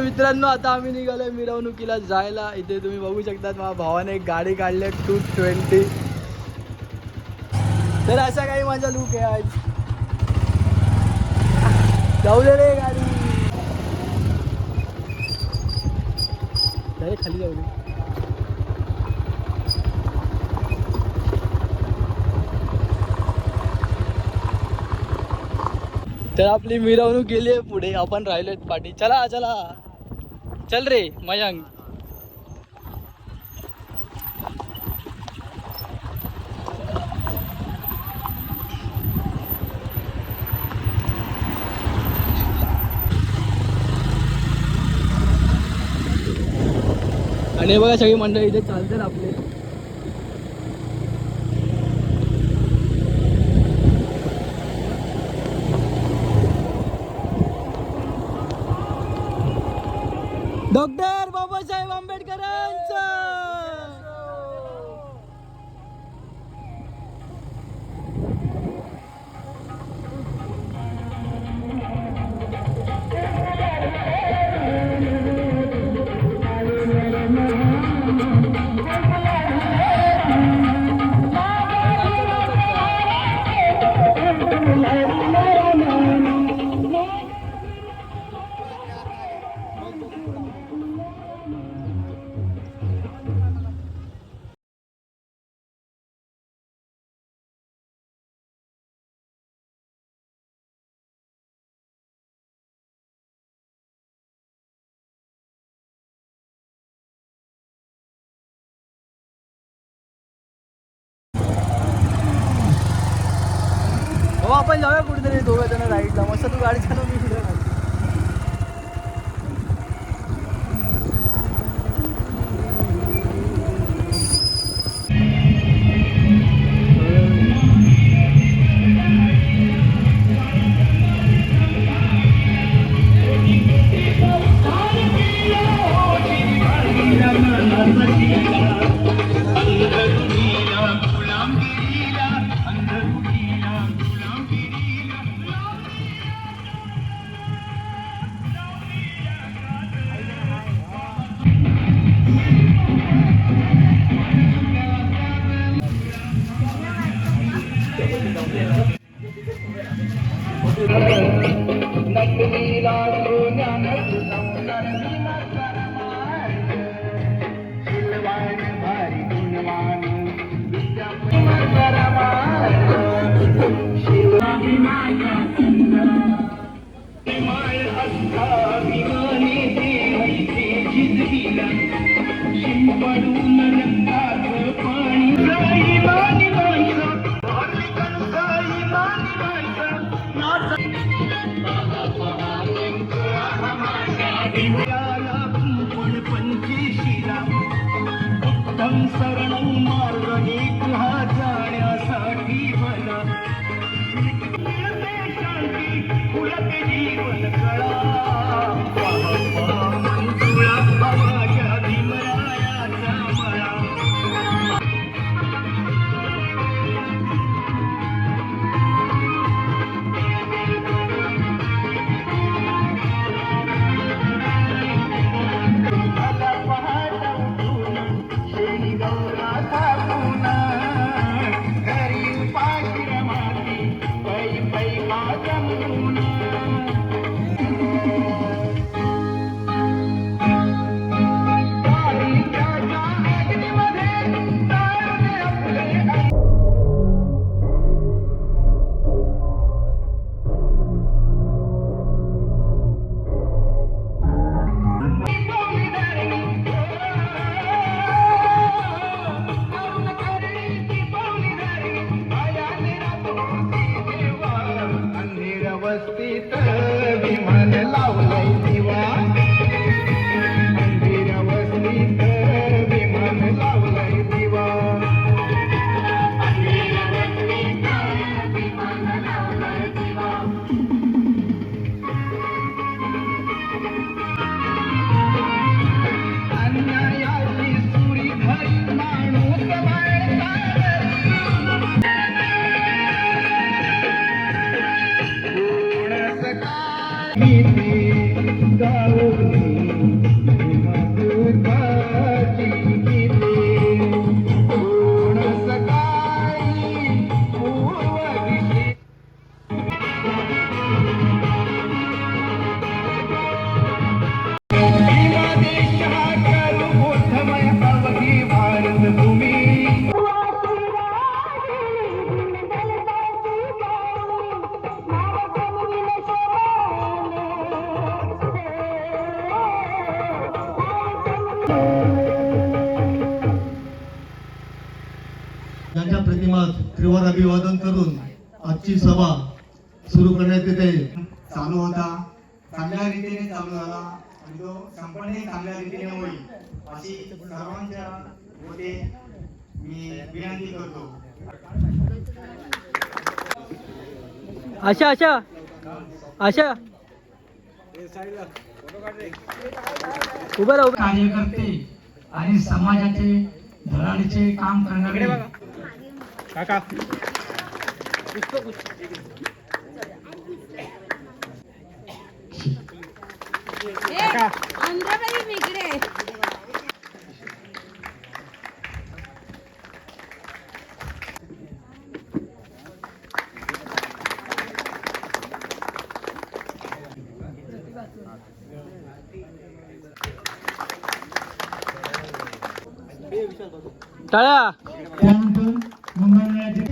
मित्रांनो आता आम्ही निघालोय मिरवणुकीला जायला. इथे तुम्ही बघू शकतात माझ्या भावाने एक गाडी काढली 220. तर असा काही माझा लुक आहे आज. जाऊ दे रे गाडी खाली जाऊ दे. तर आपली मिरवणूक गेली आहे पुढे, आपण राहिलोय पाठी. चला चला चल रे मयांक. आणि बघा सगळी मंडळी इथे चालतात आपले. डॉक्टर बाबासाहेब आंबेडकरांचा. हो आपण जाऊया कुठेतरी दोघं जण राईडला. मस्त तू गाडी चालव, मी पुढे राहतो. सका त्यांच्या प्रतिमात त्रिवार अभिवादन करून आजची सभा सुरू करण्यात येते. चालू होता, चांगल्या रीतीने चालू झाला आणि तो संपन्नही चांगल्या रीतीने होईल अशी सर्वांच्या होते मी विनंती करतो. आशा आशा आशा उभा राहा. कार्यकर्ते आणि समाजाचे धडाडीचे काम करणारे काका टाळ्या. त्यानंतर मंगळवेळाचे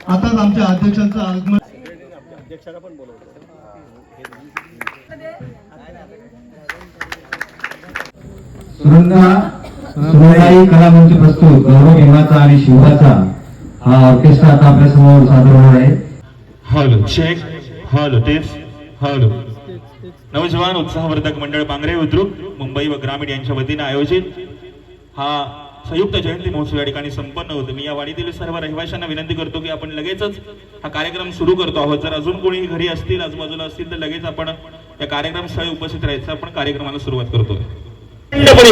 आताच आमच्या अध्यक्षांचं आगमन. सुरंगाई कलामंच प्रस्तुत गौरव भीमाचा आणि शिवाचा हा ऑर्केस्ट्रा आता आपल्या समोर सादर होणार आहे. Hello check, hello test, hello. नवजवान उत्साहवर्धक मंडळ पांगरे बुद्रुक मुंबई व ग्रामीण यांच्या वतीने आयोजित हा संयुक्त जयंती महोत्सव या ठिकाणी संपन्न होतो. मी या वाडीतील सर्व रहिवाशांना विनंती करतो की आपण लगेचच हा कार्यक्रम सुरू करतो आहोत. जर अजून कोणी घरी असतील, आजूबाजूला असतील तर लगेच आपण या कार्यक्रम स्थळी उपस्थित राहायचं. आपण कार्यक्रमाला सुरुवात करतोय.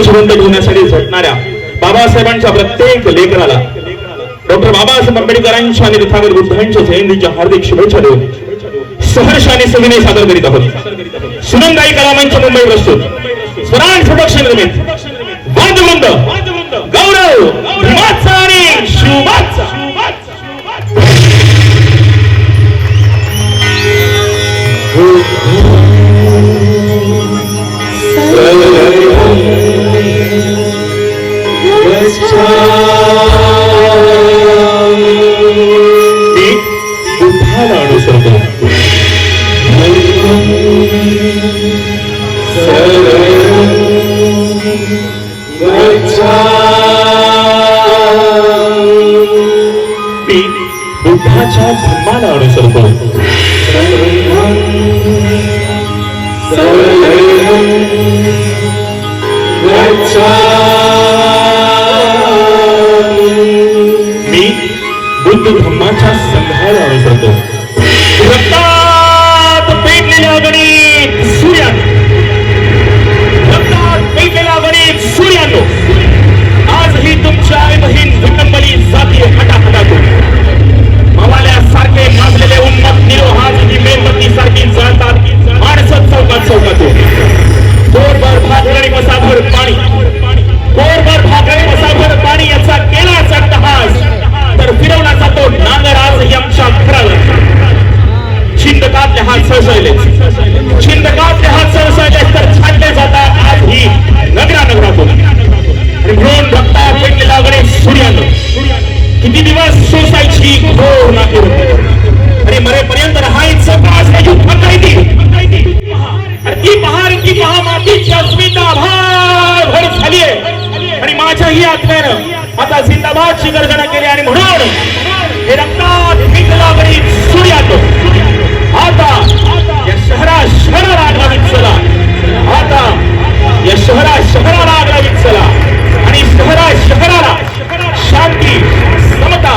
जिवंत ठेवण्यासाठी झटणाऱ्या बाबासाहेबांच्या प्रत्येक लेकराला डॉक्टर बाबासाहेब आंबेडकरांच्या आणि तथागत बुद्धांच्या जयंतीच्या हार्दिक शुभेच्छा देऊन सहर्ष आणि सविनय सादर करीत आहोत. सुरंगाई कलामंच मुंबई प्रस्तुत स्वराज प्रोडक्शन निर्मित वाद्यवृंद गौरव भीमाचा आणि शिवाचा. बुद्धाला अनुसरतो मी बुद्धाच्या धर्माला अनुसरतो. मी बुद्ध धर्माच्या संघाला अनुसरतो. रक्तात पेटलेल्या गणित सूर्यानो, रक्तात पेटलेला गणित सूर्यानो, आजही तुमच्या आई बहीण विटंबली जातीय हटाहटातून मावाल्यासारखे माजलेले उन्मत निरोहाज ही मेणबत्ती सारखी जाळतात माणसं चौकात चौकातून. कोरभर भाकरी मसाभर पाणी, कोरभर भाकरी मसाभर पाणी याचा केला अट्टहास तर फिरवला जातो नांगर आज आमच्या घराला. छिंदकातले हात सळसळले, छिंदकातले हात सळसळले तर छाटले जातात आज ही नगरातून. आणि म्हणून रक्तात पेटलेला गणेश सूर्यानं किती दिवस सोसायची घोर नाकेर आणि मरेपर्यंत राहायचं असण्याची थकायची. ती पहा मातीची अस्मिता भार झालीये आणि माझ्याही आत्म्यानं आता जिंदाबादची गर्जना केली. आणि म्हणून हे रक्तात पेटलेला गणेश सूर्यानं आता या शहराला आगलावीत चला. आता या शहराला आगलावीत चला आणि शहराला शांती, समता,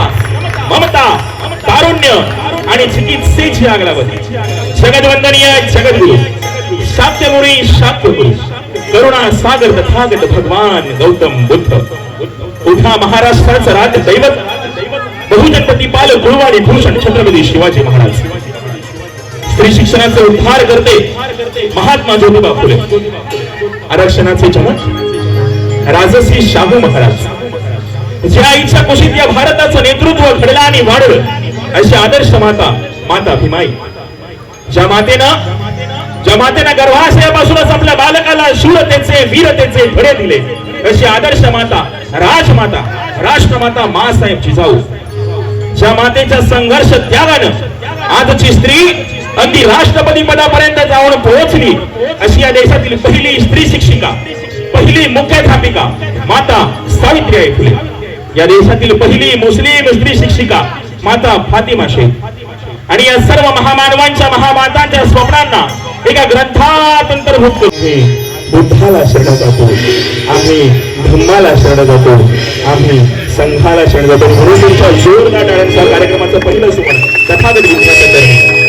ममता, तारुण्य आणि चिकित्सेची आगलावती. जगदवंदनीय जगद्गुरु शाक्यमुनी शाक्यमुनी करुणा सागर तथागत भगवान गौतम बुद्ध उठा महाराष्ट्राचं राज्य दैवत बहुजन प्रतिपाल गुरुवाणी भूषण छत्रपती शिवाजी महाराज स्त्री शिक्षणाचे उद्धार करते महात्मा ज्योतिबा फुले आरक्षणाचे जनक राजश्री शाहू महाराज ज्या आईच्या कुशीत या भारताचं नेतृत्व घडलं आणि वाढलं अशी आदर्श माता भीमाई ज्या मातेनं गर्भाशयापासूनच आपल्या बालकाला शूरतेचे वीरतेचे धडे दिले अशी आदर्श माता राजमाता राष्ट्रमाता माँसाहेब जिजाऊ ज्या मातेच्या संघर्ष त्यागानं आजची स्त्री अगदी राष्ट्रपती पदापर्यंत जाऊन पोहोचली अशी या देशातील पहिली स्त्री शिक्षिका पहिली मुख्याध्यापिका माता सावित्रीबाई फुले या देशातील पहिली मुस्लिम स्त्री शिक्षिका माता फातिमा शेख आणि या सर्व महामानवांच्या महामातांच्या स्वप्नांना एका ग्रंथात अंतर्भुक्त बुद्धाला शरण जातो आम्ही धम्माला शरण जातो आम्ही संघाला शरण जातो म्हणून तुमच्या जोरदार टाळ्यांचा कार्यक्रमाचं पहिलं सुमन तथागत विद्यार्थ्यांच्या दरम्यान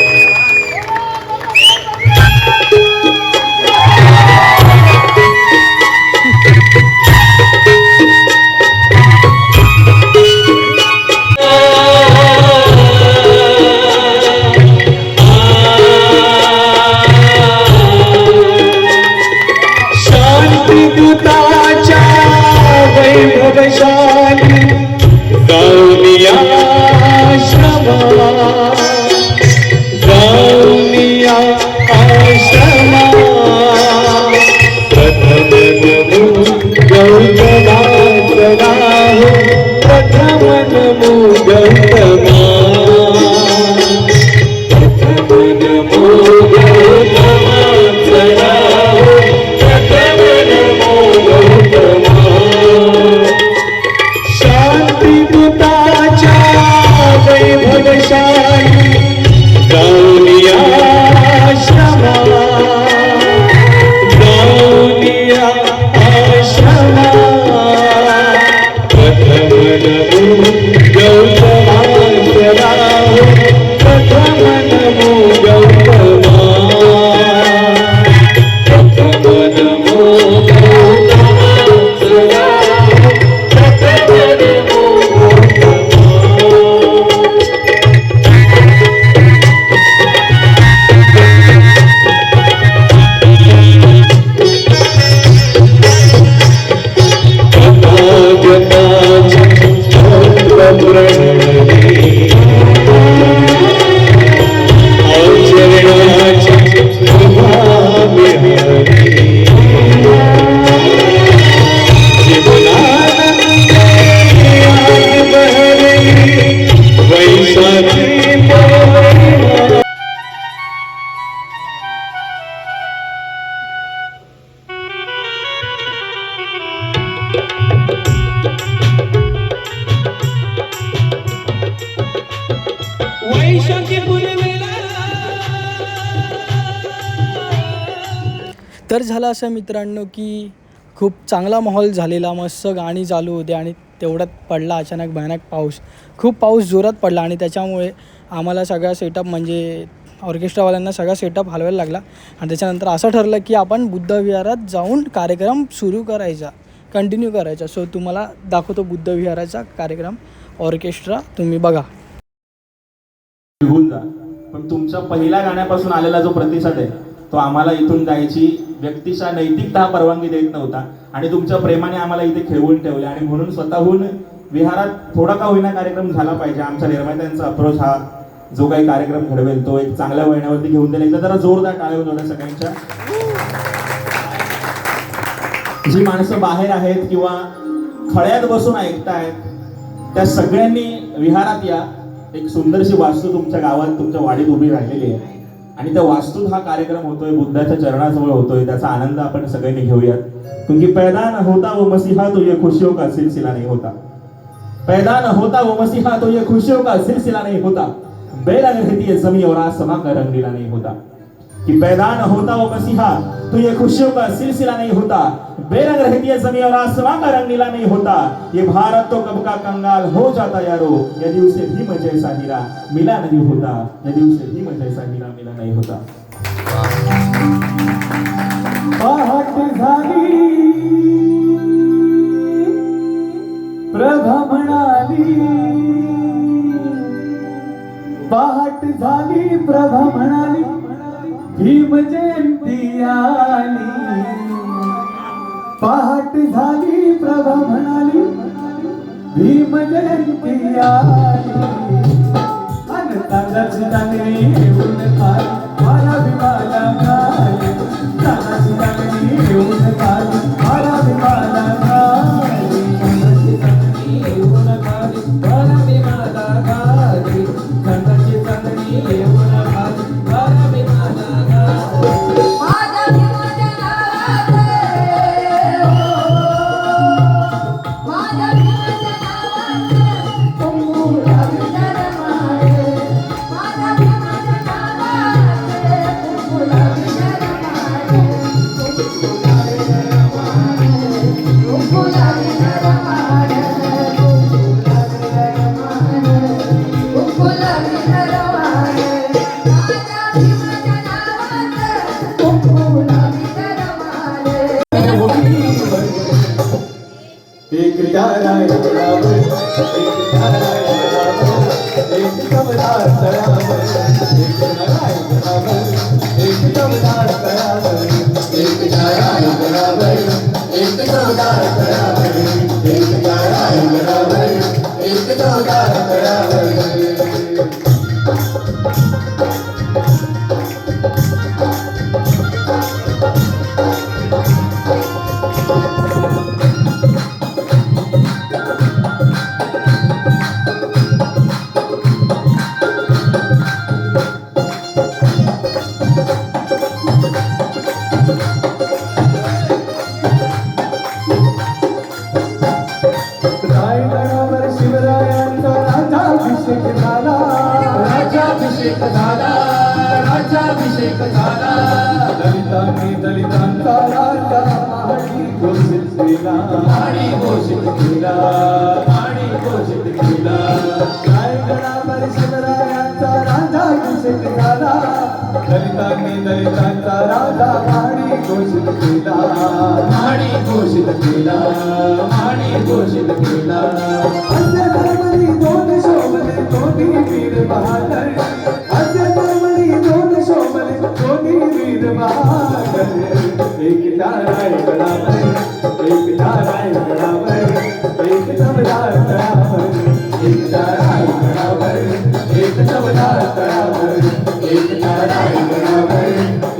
तर झालं असं मित्रांनो की खूप चांगला माहोल झालेला मस्त गाणी चालू होते आणि तेवढ्यात पडला अचानक भयानक पाऊस खूप पाऊस जोरात पडला आणि त्याच्यामुळे आम्हाला सगळा सेटअप म्हणजे ऑर्केस्ट्रावाल्यांना सगळा सेटअप हलवायला लागला आणि त्याच्यानंतर असं ठरलं की आपण बुद्ध विहारात जाऊन कार्यक्रम सुरू करायचा कंटिन्यू करायचा सो तुम्हाला दाखवतो बुद्ध विहाराचा कार्यक्रम ऑर्केस्ट्रा तुम्ही बघा निघून जा पण तुमच्या पहिल्या गाण्यापासून आलेला जो प्रतिसाद आहे तो आम्हाला इथून जायची व्यक्तिशः नैतिकता परवानगी देत नव्हता आणि तुमच्या प्रेमाने आम्हाला इथे खेळवून ठेवले आणि म्हणून स्वतःहून विहारात थोडा का होईना कार्यक्रम झाला पाहिजे आमच्या निर्मात्यांचा अप्रोच हा जो काही कार्यक्रम घडवेल तो एक चांगल्या वळणावरती घेऊन जाईल एकदा जरा जोरदार टाळ्या होत्या सगळ्यांच्या जी माणसं बाहेर आहेत किंवा खळ्यात बसून ऐकतायत त्या सगळ्यांनी विहारात या एक सुंदरशी वास्तू तुमच्या गावात तुमच्या वाडीत उभी राहिलेली आहे आणि त्या वास्तूत हा कार्यक्रम होतोय बुद्धाच्या चरणाजवळ होतोय त्याचा आनंद आपण सगळ्यांनी घेऊयात क्योंकि पैदा न होता वो मसीहा तो ये खुशियों का सिलसिला नहीं होता पैदा न होता वो मसीहा तो ये खुशियों का सिलसिला नहीं होता बेरंग रहती है जमी और आसमां का रंग नीला नहीं होता कि पैदा न होता वो मसीहा तो ये खुशियों का सिलसिला नहीं होता बेरंग रहती है जमी और आसमां का रंग नीला नहीं होता ये भारत तो कब का कंगाल हो जाता यारो यदि उसे भीम जैसा हीरा मिला नहीं होता यदि उसे भीम जैसा हीरा मिला नहीं होता भीम जयंती आली, पहाट झाली प्रभा म्हणाली भीम जयंती आली, अन तांदळाची दांगडी येऊन खाली मला विमाला खाली, तांदळाची दांगडी येऊन खाली मला विमाला खाली, तांदळाची दांगडी येऊन खाली मला विमाला खाली, तांदळाची दांगडी येऊन खाली मला विमाला खाली. एक ताराय बराबर, एक ताराय बराबर, एक कमदार तळावर, एक ताराय बराबर, एक कमदार तळावर, एक ताराय बराबर, एक कमदार तळावर, एक ताराय बराबर, एक कमदार तळावर. रायगडावर शिवरायांचा राज्याभिषेक झाला, राज्याभिषेक झाला, राज्याभिषेक झाला, दलितांनी दलितांचा राजा आणि घोषित केला, आणि घोषित केला, आणि घोषित केला. रायगडावर शिवरायांचा राज्याभिषेक झाला, दलितांनी दलितांचा राजा आणि घोषित केला, आणि घोषित केला, आणि घोषित केला. असे धर्मनी दोन शोभले दोन्ही वीर बहादर, असे धर्मनी दोन शोभले दोन्ही वीर बहादर. एक ताराय गडावर, एक ताराय गडावर, एक तबलार तळावर, एक ताराय गडावर, एक तबलार तळावर, एक ताराय गडावर,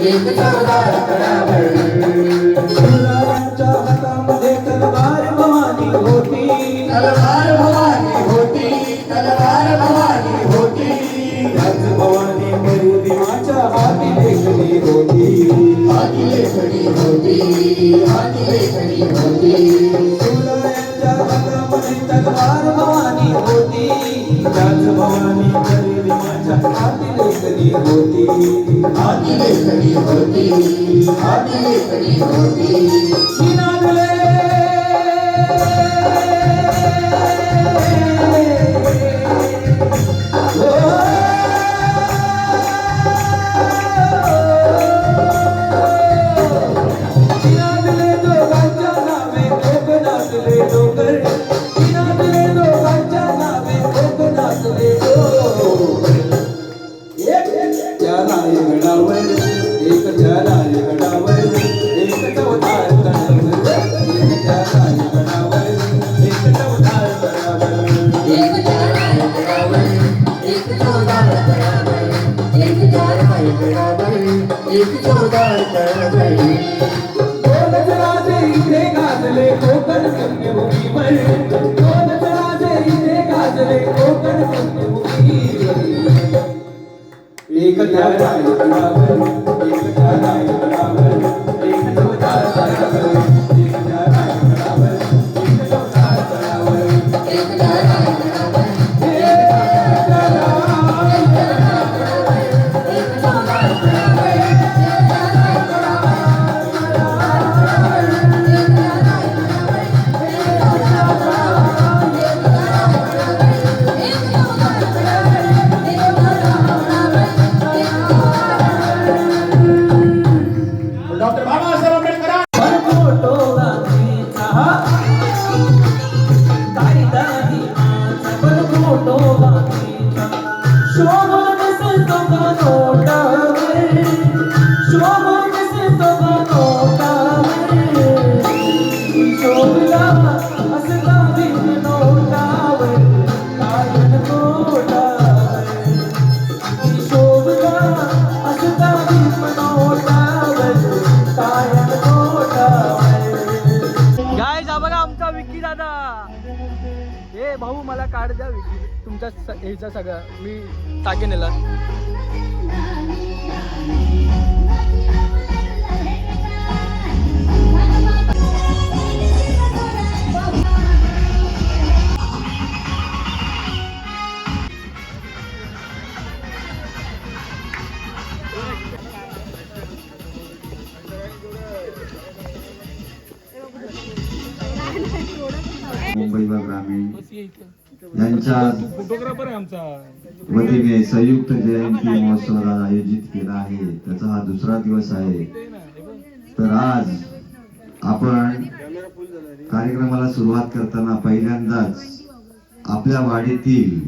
एक तबलार तळावर. शिवरायांच्या हातामध्ये तलवार भवानी होती, तलवार भवानी होती, तलवार भवानी होती, त्याच भवानी मरुदिमाच्या हाती लेखणी होती, हाती लेखणी होती, हाती लेखणी होती. शिवरायांच्या हातामध्ये तलवार भवानी होती, त्याच भवानी मरुदिमाच्या हाती लेखणी होती, हाती लेखणी होती, हाती लेखणी होती. निनादले दोघांच्या नावे कोकणातले डोंगर, निनादले दोघांच्या नावे कोकणातले डोंगर. एक त्या रायगडावर, एक त्या रायगडावर, एक चवदार तळावर, एक त्या रायगडावर, एक चवदार तळावर, एक त्या रायगडावर, एक चवदार तळावर, एक त्या रायगडावर, एक चवदार तळावर. दोनच राजे इथे गाजले कोकण रंगभूमीवर, दोनच राजे इथे गाजले कोकण रंगभूमीवर. एक त्या रायगडावर, एक त्या रायगडावर, एक चवदार तळावर, एक त्या रायगडावर, एक चवदार तळावर, एक त्या रायगडावर, एक त्या रायगडावर, एक चवदार तळावर, एक त्या रायगडावर, डॉक्टर बाबासाहेब आंबेडकर शोभा कार्ड द्या तुमच्या ह्याचा सगळं मी टाकेन याला. मुंबई व ग्रामीण यांच्या वतीने संयुक्त जयंती महोत्सव आयोजित केला आहे. त्याचा हा दुसरा दिवस आहे. तर आज आपण कार्यक्रमाला सुरुवात करताना पहिल्यांदाच आपल्या वाडीतील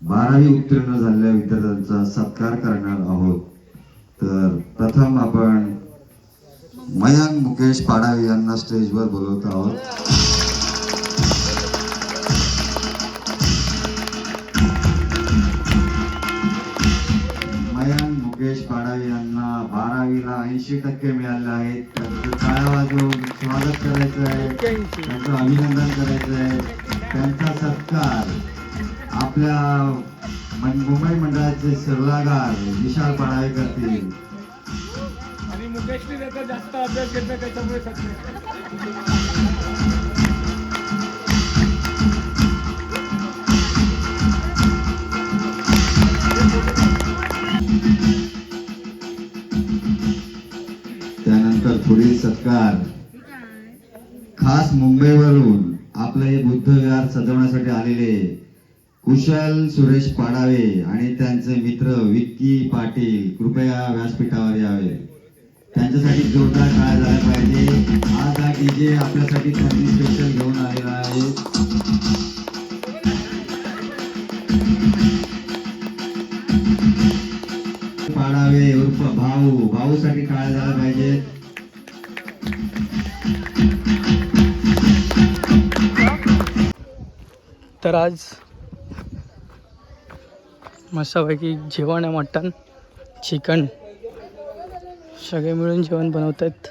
12वी उत्तीर्ण झालेल्या विद्यार्थ्यांचा सत्कार करणार आहोत. तर प्रथम आपण मयंक मुकेश पाडावे यांना स्टेजवर बोलवत आहोत. मयंक मुकेश पाडावे यांना 12वीला 80% मिळाले आहेत. त्यांचं टाळ्या वाजवून स्वागत करायचं आहे, त्यांचं अभिनंदन करायचं आहे. त्यांचा सत्कार आपल्या मुंबई मंडळाचे सल्लागार विशाल पाडावे करतील. आणि मुकेशने त्याचा जास्त अभ्यास घेतला त्याच्यामुळे त्यानंतर पुढील सत्कार खास मुंबईवरून आपलं हे बुद्ध विहार सजवण्यासाठी आलेले कुशल सुरेश पाडावे आणि त्यांचे मित्र विक्की पाटील कृपया व्यासपीठावर यावे. त्यांच्यासाठी जोरदार टाळ्या झाल्या पाहिजे. आज हा डीजे आपल्यासाठी त्यांनी स्पेशल घेऊन आलेला आहे. पाडावे उर्फ भाऊ, भाऊसाठी टाळ्या झाल्या पाहिजेत. तर आज मस्तपैकी जेवण आहे. मटण चिकन सगळे मिळून जेवण बनवत आहेत.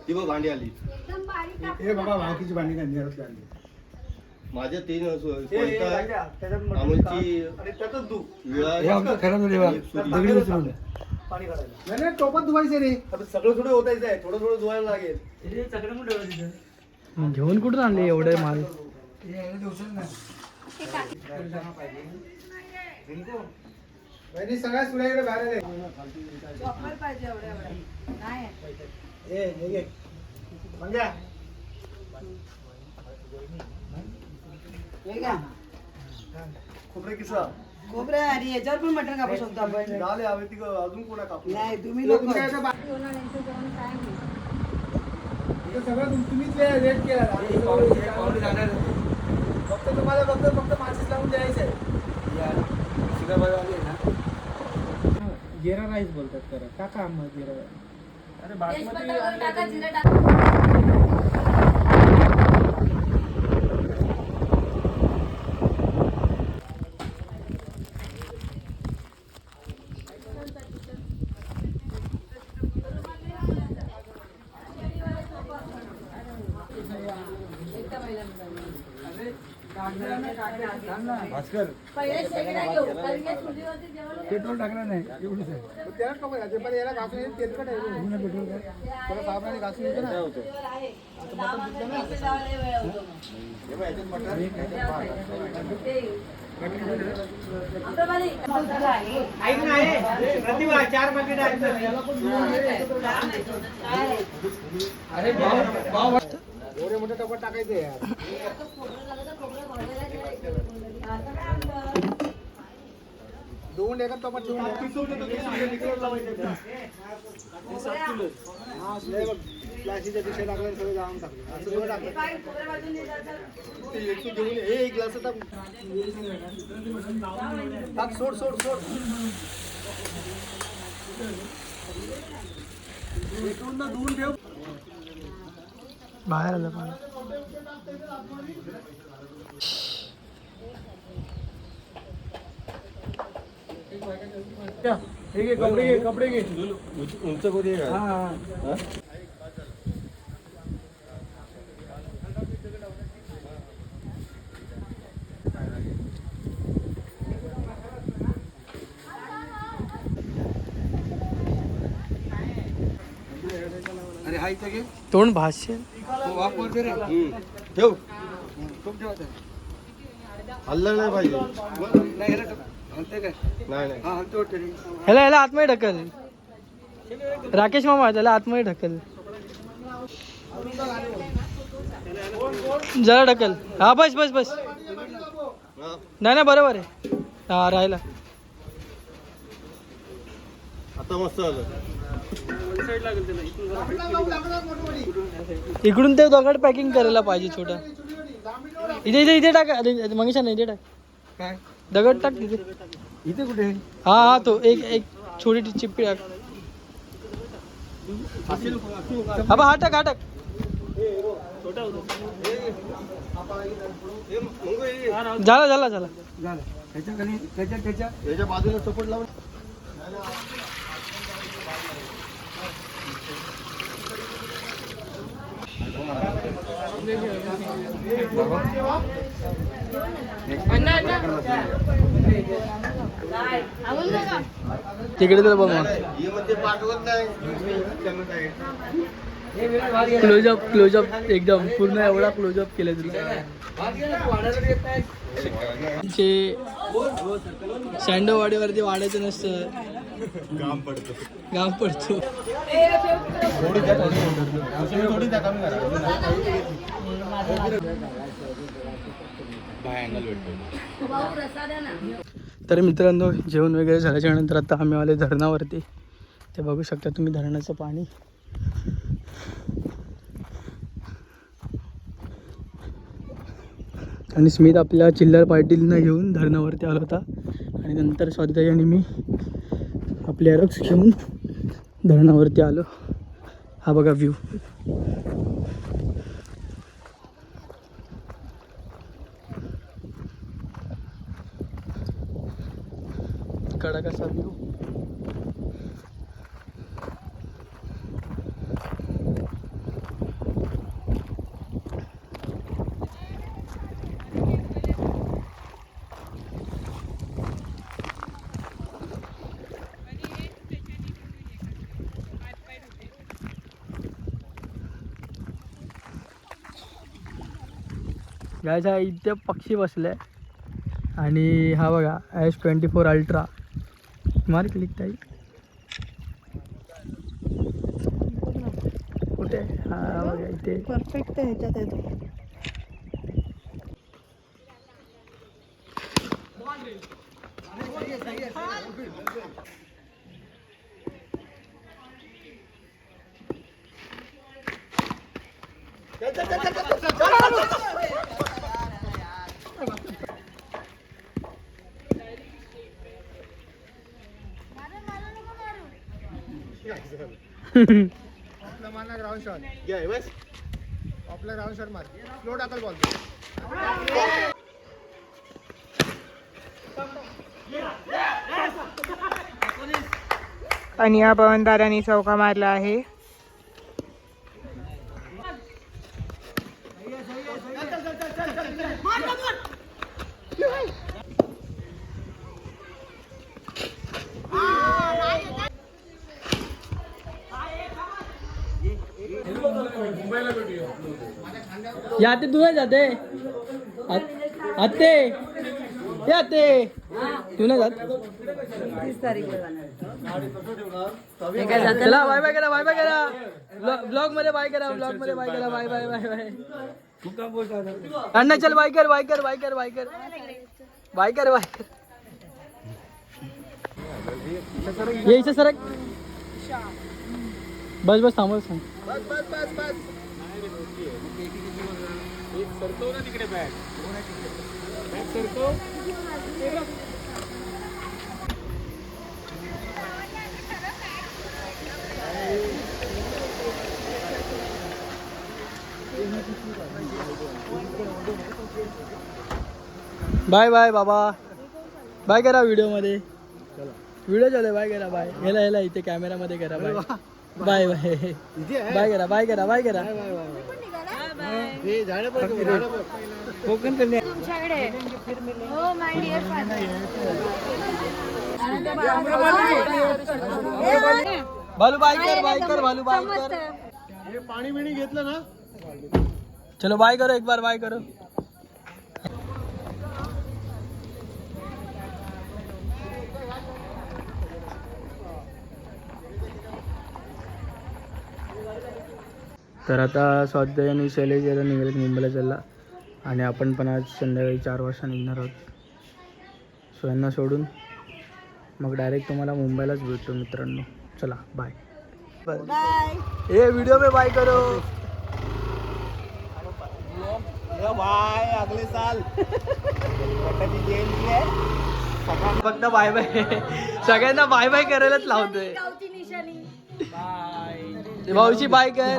ती बघ भांडी आली. हे बाबा भावकीची भांडी नाही घरातली आणली. माझ्या 3 अमूलची नाही टोपात धुवायचं रे. सगळं थोडं होतायचं आहे. थोडं थोडं धुवायला लागेल. घेऊन कुठून आणले एवढे माल? सगळ्या सुड्याकडे बाहेर खोबरे किसा खोबरे आणि याच्यावर पण मटण कापू शकतो आपण. झाले हवे ती अजून कोणा कापू नाही तुम्ही लोक सगळं तुम्हीच रेट केला. फक्त तुम्हाला फक्त माचीस लावून द्यायचं आहे. जिरा राईस बोलतात खरं टाका मग जिरा राईस. अरे भास्कर पेट्रोल टाकलं नाही एवढंच आहे. त्याला टाकायचं पण याला घासून तेलकट आहे. पेट्रोल त्याला साबणाने घासून येतं ना. ऐक ना प्रतिभा 4 पाकिट आहेत. अरे एवढे मोठे टोपट टाकायचे यार. दोन एका टोपट प्लास्टिकच्या पिशव्या टाकल्या सगळं जाऊन टाकलं. असं सगळं टाकलं. एक ग्लास टाक. सोड सोड सोड. एकूण ना धुवून ठेव. बाहेर आलं पाणी. कपडे घे. उंच कधी तोंड भाष्य ठेव हल्लं नाही पाहिजे नाही ह्याला आतमध्ये ढकल. राकेश मामा त्याला आतमध्ये ढकल. जरा ढकल. हा बस बस बस. नाही बरोबर आहे. हा राहिला. आता मस्त झालं. इकडून ते दगड पॅकिंग करायला पाहिजे छोटा. इथे इथे इथे टाक. मंगेशा नाही इथे टाक. काय दगड टाक तिथे. इथे कुठे? हा हा तो एक छोटी चिप्पी टाक. हा टाक हा टाक. झाला झाला झाला. याच्या बाजूला सपोर्ट लावून तिकडे तर बघ पाठवत नाही. क्लोजअप एकदम पूर्ण एवढा क्लोजअप केलं तुला. सँडोवाडीवरती वाढायचं नसतं. घाम पडतो. तर मित्रांनो जेवण वगैरे झाल्याच्या नंतर आता आम्ही आले धरणावरती. ते बघू शकता तुम्ही धरणाचं पाणी. आणि स्मित आपल्या चिल्लर पाटीलनं घेऊन धरणावरती आला होता. आणि नंतर स्वादिताई आणि मी आपले एरोक्स घेऊन धरणावरती आलो. हा बघा व्ह्यू. कडक असा व्ह्यू. याच्या इथे पक्षी बसले. आणि हा बघा S24 अल्ट्रा. मार क्लिक ताई. कुठे? हा बघा इथे. परफेक्ट ह्याच्यात येतो. आपला ग्राउंड शॉट घ्या बस. आपला ग्राउंड शॉट मार. स्लो टाकल बॉल. आणि या पवनदारांनी चौका मारला आहे. याते तू नाही जाते. आते याते तू नाही जात. चला बाय बाय करा. बाय बाय करा. ब्लॉग मध्ये बाय करा. ब्लॉग मध्ये बाय करा. Bye bye bye bye. अण्णा चल बाय कर. बाय कर. बाय कर. बाय कर. बाय कर. बाय कर. यायचं सरक. बस बस थांबव सांग. बाय बाय बाबा. बाय करा व्हिडिओ मध्ये. व्हिडिओ चालू आहे. बाय करा. बाय. ह्याला इथे कॅमेरामध्ये करा. Bye bye bye. बाय करा. बाय करा. बाय करा. कोकण करणे तुमच्याकडे. हो माय डिअर भालू बाय कर. बाय कर. भालू बाय कर. पाणी बिणी घेतलं ना. चलो बाय करो, एक बार बाय करो. तर आता स्वाध्याय आणि शैलेश याला निघालेत मुंबईला चालला आणि आपण पण आज संध्याकाळी 4 वाजता निघणार आहोत. सो यांना सोडून मग डायरेक्ट तुम्हाला मुंबईलाच भेटतो मित्रांनो. चला बाय. बाय. ए व्हिडिओ में बाय करो. बाय अगले साल गणपती जयंती आहे. फक्त बाय बाय. सगळ्यांना बाय बाय करायलाच लावतोय. गावची निशाणी. भाऊची बाय कर.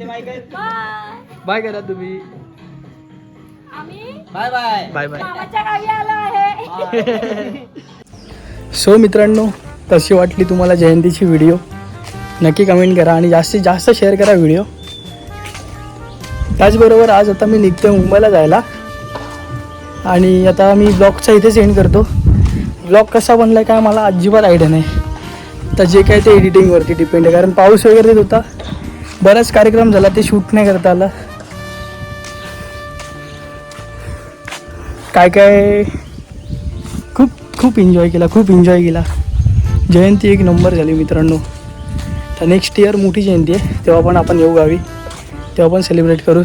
बाय. बाय करा तुम्ही. आम्ही बाय बाय. Bye bye. मामाच्या गावी आलो आहे. सो मित्रांनो, कशी वाटली तुम्हाला जयंतीची व्हिडिओ नक्की कमेंट करा आणि जास्तीत जास्त शेअर करा व्हिडिओ. त्याचबरोबर आज आता मी निघतोय मुंबईला जायला आणि आता मी ब्लॉगचा इथेच एंड करतो. ब्लॉग कसा बनला काय मला अजिबात आयडिया नाही. तर जे काय ते एडिटिंगवरती डिपेंड आहे, कारण पाऊस वगैरे येत होता. बराच कार्यक्रम झाला, ते शूट नाही करता आला. काय खूप एन्जॉय केला. जयंती एक नंबर झाली मित्रांनो. तर नेक्स्ट इयर मोठी जयंती आहे, तेव्हा पण आपण येऊ गावी, तेव्हा पण सेलिब्रेट करू.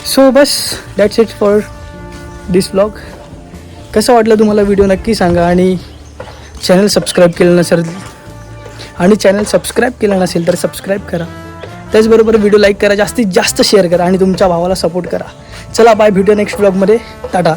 So bus that's it for this blog. कसं वाटलं तुम्हाला व्हिडिओ नक्की सांगा आणि चॅनल सबस्क्राईब केलं नसेल तर सबस्क्राईब करा. त्याचबरोबर व्हिडिओ लाईक करा, जास्तीत जास्त शेअर करा आणि तुमच्या भावाला सपोर्ट करा. चला बाय, भेटूया नेक्स्ट ब्लॉगमध्ये. टाटा.